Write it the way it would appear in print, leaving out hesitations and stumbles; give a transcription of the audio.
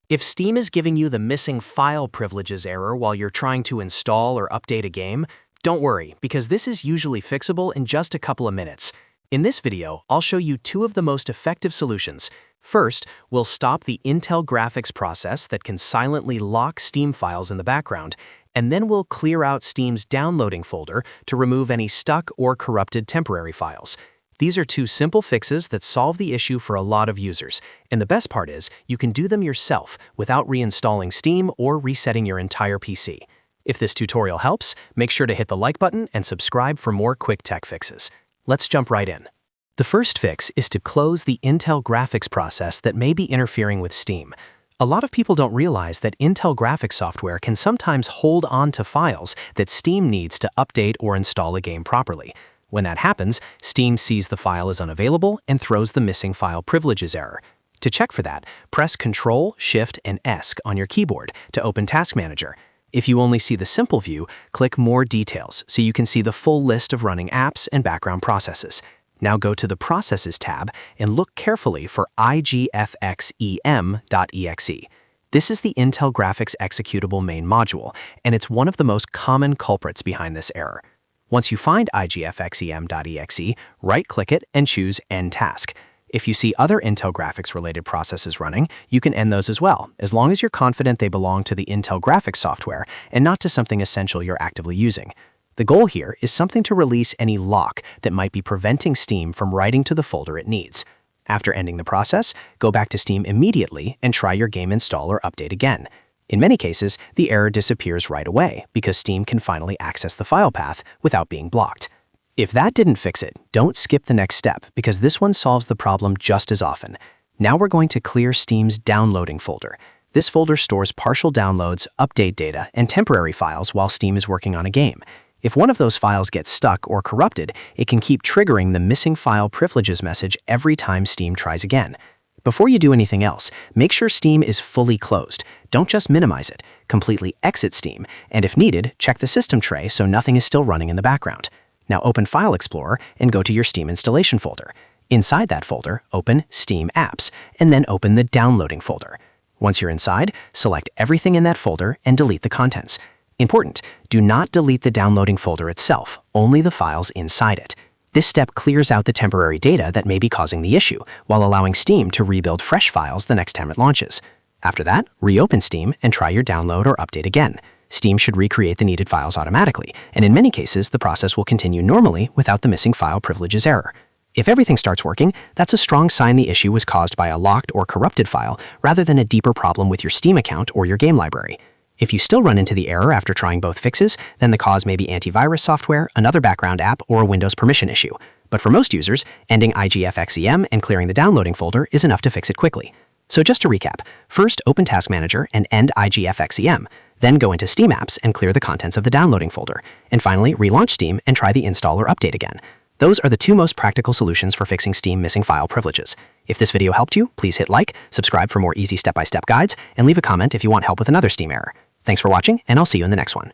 If Steam is giving you the missing file privileges error while you're trying to install or update a game, don't worry, because this is usually fixable in just a couple of minutes. In this video, I'll show you two of the most effective solutions. First, we'll stop the Intel graphics process that can silently lock Steam files in the background, and then we'll clear out Steam's downloading folder to remove any stuck or corrupted temporary files. These are two simple fixes that solve the issue for a lot of users, and the best part is you can do them yourself without reinstalling Steam or resetting your entire PC. If this tutorial helps, make sure to hit the like button and subscribe for more quick tech fixes. Let's jump right in. The first fix is to close the Intel graphics process that may be interfering with Steam. A lot of people don't realize that Intel graphics software can sometimes hold on to files that Steam needs to update or install a game properly. When that happens, Steam sees the file as unavailable and throws the missing file privileges error. To check for that, press Ctrl, Shift, and S on your keyboard to open Task Manager. If you only see the simple view, click More Details so you can see the full list of running apps and background processes. Now go to the Processes tab and look carefully for igfxEM.exe. This is the Intel graphics executable main module, and it's one of the most common culprits behind this error. Once you find igfxEM.exe, right-click it and choose End Task. If you see other Intel graphics-related processes running, you can end those as well, as long as you're confident they belong to the Intel graphics software and not to something essential you're actively using. The goal here is something to release any lock that might be preventing Steam from writing to the folder it needs. After ending the process, go back to Steam immediately and try your game install or update again. In many cases, the error disappears right away because Steam can finally access the file path without being blocked. If that didn't fix it, don't skip the next step because this one solves the problem just as often. Now we're going to clear Steam's downloading folder. This folder stores partial downloads, update data, and temporary files while Steam is working on a game. If one of those files gets stuck or corrupted, it can keep triggering the missing file privileges message every time Steam tries again. Before you do anything else, make sure Steam is fully closed. Don't just minimize it. Completely exit Steam, and if needed, check the system tray so nothing is still running in the background. Now open File Explorer and go to your Steam installation folder. Inside that folder, open Steam Apps, and then open the Downloading folder. Once you're inside, select everything in that folder and delete the contents. Important, do not delete the downloading folder itself, only the files inside it. This step clears out the temporary data that may be causing the issue, while allowing Steam to rebuild fresh files the next time it launches. After that, reopen Steam and try your download or update again. Steam should recreate the needed files automatically, and in many cases, the process will continue normally without the missing file privileges error. If everything starts working, that's a strong sign the issue was caused by a locked or corrupted file rather than a deeper problem with your Steam account or your game library. If you still run into the error after trying both fixes, then the cause may be antivirus software, another background app, or a Windows permission issue. But for most users, ending igfxEM and clearing the downloading folder is enough to fix it quickly. So just to recap, first open Task Manager and end igfxEM, then go into Steam Apps and clear the contents of the downloading folder, and finally relaunch Steam and try the install or update again. Those are the two most practical solutions for fixing Steam missing file privileges. If this video helped you, please hit like, subscribe for more easy step-by-step guides, and leave a comment if you want help with another Steam error. Thanks for watching, and I'll see you in the next one.